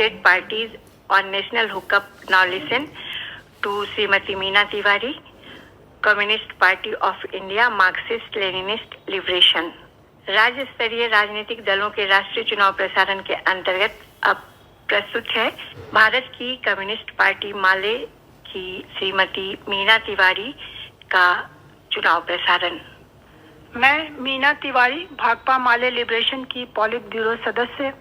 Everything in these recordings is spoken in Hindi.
state parties on national hookup now listen to Srimati Meena Tiwari, Communist Party of India, Marxist Leninist Liberation। राज्य स्तरीय राजनीतिक दलों के राष्ट्रीय चुनाव प्रसारण के अंतर्गत अब प्रस्तुत है भारत की कम्युनिस्ट पार्टी माले की श्रीमती मीना तिवारी का चुनाव प्रसारण। मैं मीना तिवारी, भाकपा माले लिबरेशन की पॉलिट ब्यूरो सदस्य,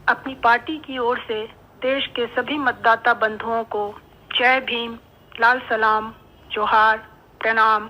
अपनी पार्टी की ओर से देश के सभी मतदाता बंधुओं को जय भीम, लाल सलाम, जोहार, प्रणाम,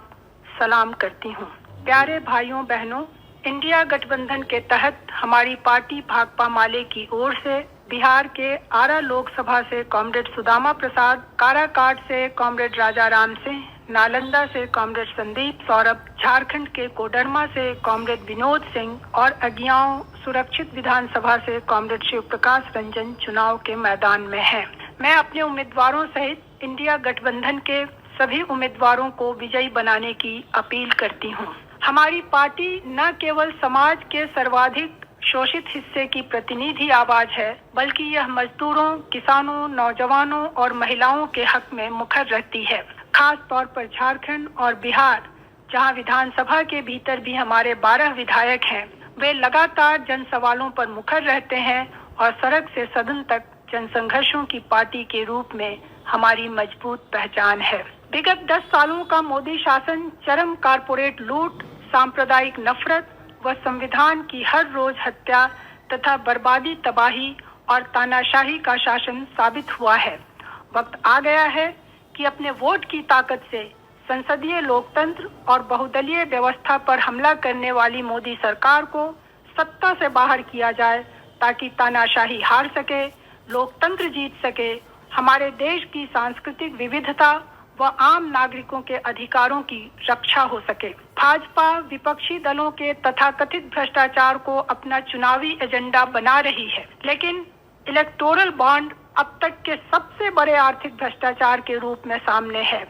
सलाम करती हूँ। प्यारे भाइयों बहनों, इंडिया गठबंधन के तहत हमारी पार्टी भाकपा माले की ओर से बिहार के आरा लोकसभा से कॉमरेड सुदामा प्रसाद, काराकाट से कॉमरेड राजा राम सिंह, नालंदा से कॉमरेड संदीप सौरभ, झारखंड के कोडरमा से कॉमरेड विनोद सिंह और अगियाओं सुरक्षित विधानसभा से कॉमरेड शिव प्रकाश रंजन चुनाव के मैदान में हैं। मैं अपने उम्मीदवारों सहित इंडिया गठबंधन के सभी उम्मीदवारों को विजयी बनाने की अपील करती हूँ। हमारी पार्टी न केवल समाज के सर्वाधिक शोषित हिस्से की प्रतिनिधि आवाज है, बल्कि यह मजदूरों, किसानों, नौजवानों और महिलाओं के हक में मुखर रहती है। खास तौर पर झारखंड और बिहार, जहां विधानसभा के भीतर भी हमारे 12 विधायक हैं, वे लगातार जन सवालों पर मुखर रहते हैं और सड़क से सदन तक जनसंघर्षों की पार्टी के रूप में हमारी मजबूत पहचान है। विगत 10 सालों का मोदी शासन चरम कारपोरेट लूट, सांप्रदायिक नफरत व संविधान की हर रोज हत्या तथा बर्बादी, तबाही और तानाशाही का शासन साबित हुआ है। वक्त आ गया है कि अपने वोट की ताकत से संसदीय लोकतंत्र और बहुदलीय व्यवस्था पर हमला करने वाली मोदी सरकार को सत्ता से बाहर किया जाए, ताकि तानाशाही हार सके, लोकतंत्र जीत सके, हमारे देश की सांस्कृतिक विविधता व आम नागरिकों के अधिकारों की रक्षा हो सके। भाजपा विपक्षी दलों के तथाकथित भ्रष्टाचार को अपना चुनावी एजेंडा बना रही है, लेकिन इलेक्टोरल बॉन्ड अब तक के सबसे बड़े आर्थिक भ्रष्टाचार के रूप में सामने है।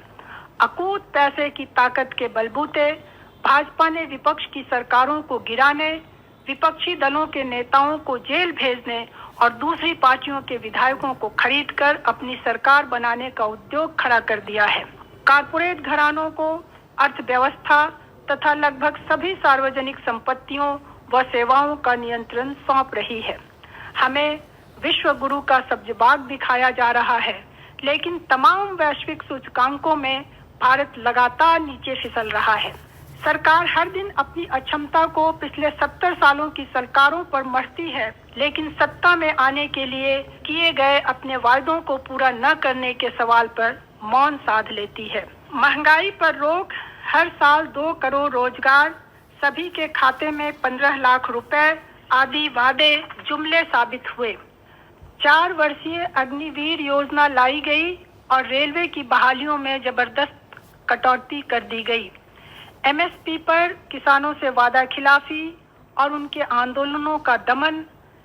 अकूत पैसे की ताकत के बलबूते भाजपा ने विपक्ष की सरकारों को गिराने, विपक्षी दलों के नेताओं को जेल भेजने और दूसरी पार्टियों के विधायकों को खरीदकर अपनी सरकार बनाने का उद्योग खड़ा कर दिया है। कारपोरेट घरानों को अर्थव्यवस्था तथा लगभग सभी सार्वजनिक संपत्तियों व सेवाओं का नियंत्रण सौंप रही है। हमें विश्व गुरु का सब्जबाग दिखाया जा रहा है, लेकिन तमाम वैश्विक सूचकांकों में भारत लगातार नीचे फिसल रहा है। सरकार हर दिन अपनी अक्षमता को पिछले 70 सालों की सरकारों पर मढ़ती है, लेकिन सत्ता में आने के लिए किए गए अपने वायदों को पूरा न करने के सवाल पर मौन साध लेती है। महंगाई पर रोक, हर साल 2 करोड़ रोजगार, सभी के खाते में 15 लाख रुपए आदि वादे जुमले साबित हुए। 4 वर्षीय अग्निवीर योजना लाई गई और रेलवे की बहालियों में जबरदस्त कटौती कर दी गई। एमएसपी पर किसानों से वादा खिलाफी और उनके आंदोलनों का दमन,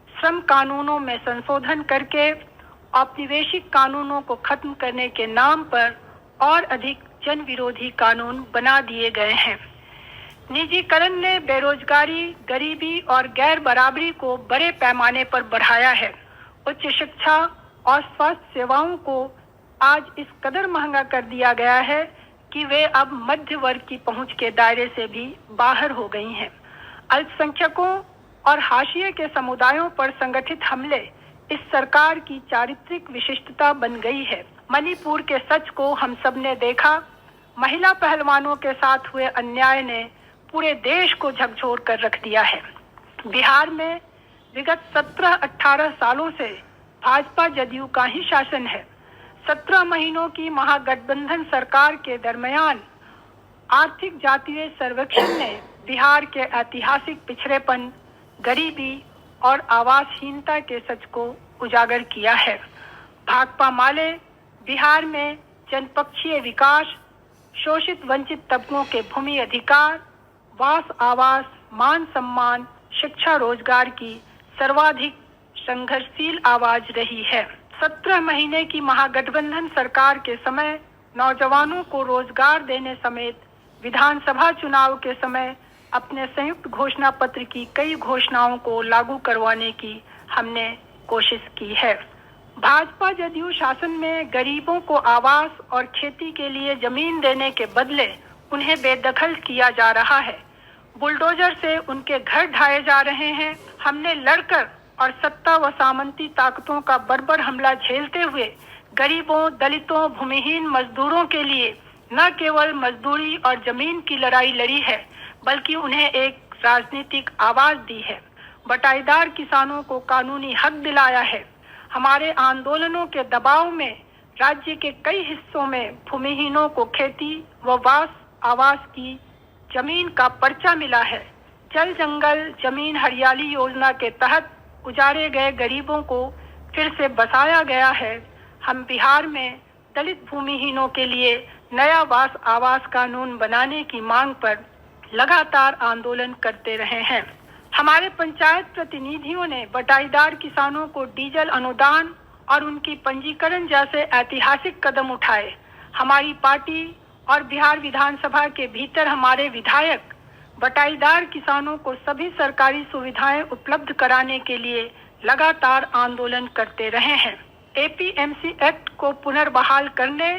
श्रम कानूनों में संशोधन करके औपनिवेशिक कानूनों को खत्म करने के नाम पर और अधिक जन विरोधी कानून बना दिए गए हैं। निजीकरण ने बेरोजगारी, गरीबी और गैर बराबरी को बड़े पैमाने पर बढ़ाया है। उच्च शिक्षा और स्वास्थ्य सेवाओं को आज इस कदर महंगा कर दिया गया है कि वे अब मध्य वर्ग की पहुंच के दायरे से भी बाहर हो गई हैं। अल्पसंख्यकों और हाशिए के समुदायों पर संगठित हमले इस सरकार की चारित्रिक विशिष्टता बन गई है। मणिपुर के सच को हम सब ने देखा। महिला पहलवानों के साथ हुए अन्याय ने पूरे देश को झकझोर कर रख दिया है। बिहार में विगत 17-18 सालों से भाजपा जदयू का ही शासन है। 17 महीनों की महागठबंधन सरकार के दरमियान आर्थिक जातीय सर्वेक्षण ने बिहार के ऐतिहासिक पिछड़ेपन, गरीबी और आवासहीनता के सच को उजागर किया है। भाकपा माले बिहार में जनपक्षीय विकास, शोषित वंचित तबकों के भूमि अधिकार, वास, आवास, मान सम्मान, शिक्षा, रोजगार की सर्वाधिक संघर्षशील आवाज रही है। 17 महीने की महागठबंधन सरकार के समय नौजवानों को रोजगार देने समेत विधानसभा चुनाव के समय अपने संयुक्त घोषणा पत्र की कई घोषणाओं को लागू करवाने की हमने कोशिश की है। भाजपा जदयू शासन में गरीबों को आवास और खेती के लिए जमीन देने के बदले उन्हें बेदखल किया जा रहा है। बुलडोजर से उनके घर ढाए जा रहे हैं। हमने लड़कर और सत्ता व सामंती ताकतों का बर्बर हमला झेलते हुए गरीबों, दलितों, भूमिहीन मजदूरों के लिए न केवल मजदूरी और जमीन की लड़ाई लड़ी है, बल्कि उन्हें एक राजनीतिक आवाज दी है। बटाईदार किसानों को कानूनी हक दिलाया है। हमारे आंदोलनों के दबाव में राज्य के कई हिस्सों में भूमिहीनों को खेती व आवास की जमीन का पर्चा मिला है। जल जंगल जमीन हरियाली योजना के तहत उजाड़े गए गरीबों को फिर से बसाया गया है। हम बिहार में दलित भूमिहीनों के लिए नया आवास कानून बनाने की मांग पर लगातार आंदोलन करते रहे हैं। हमारे पंचायत प्रतिनिधियों ने बटाईदार किसानों को डीजल अनुदान और उनकी पंजीकरण जैसे ऐतिहासिक कदम उठाए। हमारी पार्टी और बिहार विधानसभा के भीतर हमारे विधायक बटाईदार किसानों को सभी सरकारी सुविधाएं उपलब्ध कराने के लिए लगातार आंदोलन करते रहे हैं। एपीएमसी एक्ट को पुनर्बहाल करने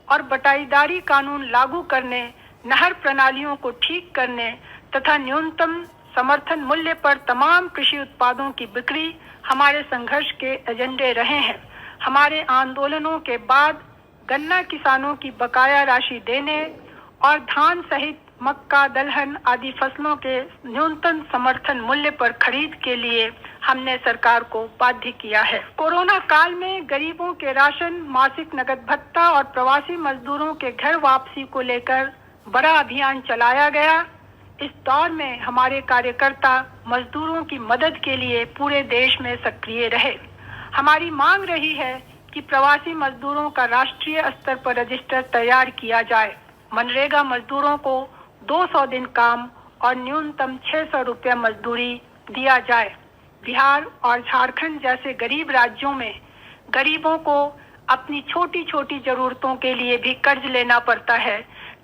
और बटाईदारी कानून लागू करने, नहर प्रणालियों को ठीक करने तथा न्यूनतम समर्थन मूल्य पर तमाम कृषि उत्पादों की बिक्री हमारे संघर्ष के एजेंडे रहे हैं। हमारे आंदोलनों के बाद गन्ना किसानों की बकाया राशि देने और धान सहित मक्का, दलहन आदि फसलों के न्यूनतम समर्थन मूल्य पर खरीद के लिए हमने सरकार को बाध्य किया है। कोरोना काल में गरीबों के राशन, मासिक नगद भत्ता और प्रवासी मजदूरों के घर वापसी को लेकर बड़ा अभियान चलाया गया। इस दौर में हमारे कार्यकर्ता मजदूरों की मदद के लिए पूरे देश में सक्रिय रहे। हमारी मांग रही है कि प्रवासी मजदूरों का राष्ट्रीय स्तर पर रजिस्टर तैयार किया जाए। मनरेगा मजदूरों को 200 दिन काम और न्यूनतम 600 रुपया मजदूरी दिया जाए। बिहार और झारखंड जैसे गरीब राज्यों में गरीबों को अपनी छोटी छोटी जरूरतों के लिए भी कर्ज लेना पड़ता है,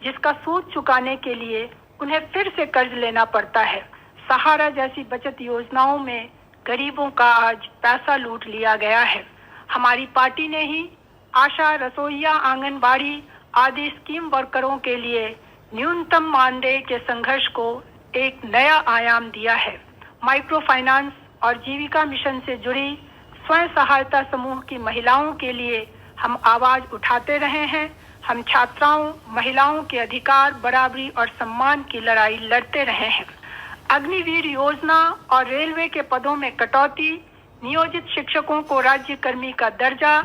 जिसका सूद चुकाने के लिए उन्हें फिर से कर्ज लेना पड़ता है। सहारा जैसी बचत योजनाओं में गरीबों का आज पैसा लूट लिया गया है। हमारी पार्टी ने ही आशा, रसोइया, आंगनबाड़ी आदि स्कीम वर्करों के लिए न्यूनतम मानदेय के संघर्ष को एक नया आयाम दिया है। माइक्रो फाइनेंस और जीविका मिशन से जुड़ी स्वयं सहायता समूह की महिलाओं के लिए हम आवाज उठाते रहे हैं। हम छात्राओं, महिलाओं के अधिकार, बराबरी और सम्मान की लड़ाई लड़ते रहे हैं। अग्निवीर योजना और रेलवे के पदों में कटौती, नियोजित शिक्षकों को राज्य कर्मी का दर्जा,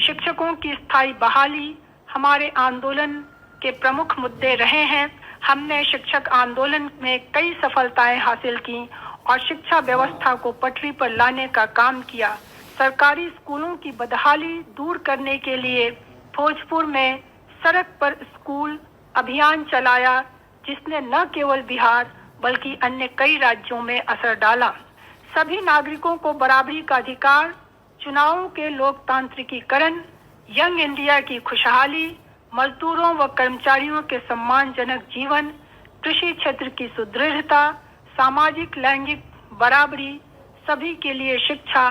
शिक्षकों की स्थायी बहाली हमारे आंदोलन के प्रमुख मुद्दे रहे हैं। हमने शिक्षक आंदोलन में कई सफलताएं हासिल की और शिक्षा व्यवस्था को पटरी पर लाने का काम किया। सरकारी स्कूलों की बदहाली दूर करने के लिए भोजपुर में सड़क पर स्कूल अभियान चलाया, जिसने न केवल बिहार बल्कि अन्य कई राज्यों में असर डाला। सभी नागरिकों को बराबरी का अधिकार, चुनावों के लोकतांत्रिकीकरण, यंग इंडिया की खुशहाली, मजदूरों व कर्मचारियों के सम्मानजनक जीवन, कृषि क्षेत्र की सुदृढ़ता, सामाजिक लैंगिक बराबरी, सभी के लिए शिक्षा,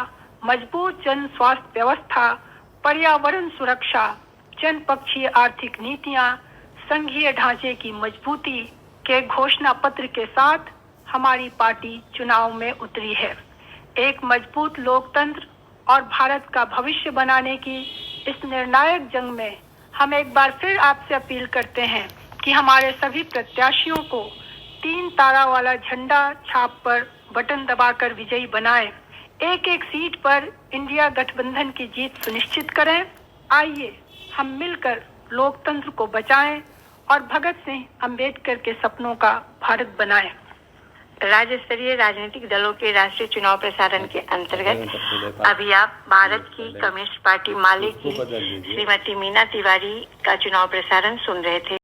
मजबूत जन स्वास्थ्य व्यवस्था, पर्यावरण सुरक्षा, जनपक्षीय आर्थिक नीतियां, संघीय ढांचे की मजबूती के घोषणा पत्र के साथ हमारी पार्टी चुनाव में उतरी है। एक मजबूत लोकतंत्र और भारत का भविष्य बनाने की इस निर्णायक जंग में हम एक बार फिर आपसे अपील करते हैं कि हमारे सभी प्रत्याशियों को 3 तारा वाला झंडा छाप पर बटन दबाकर विजयी बनाएं। एक एक सीट पर इंडिया गठबंधन की जीत सुनिश्चित करें। आइए हम मिलकर लोकतंत्र को बचाएं और भगत सिंह अंबेडकर के सपनों का भारत बनाएं। राज्य स्तरीय राजनीतिक दलों के राष्ट्रीय चुनाव प्रसारण के अंतर्गत अभी आप भारत की कम्युनिस्ट पार्टी माले की श्रीमती मीना तिवारी का चुनाव प्रसारण सुन रहे थे।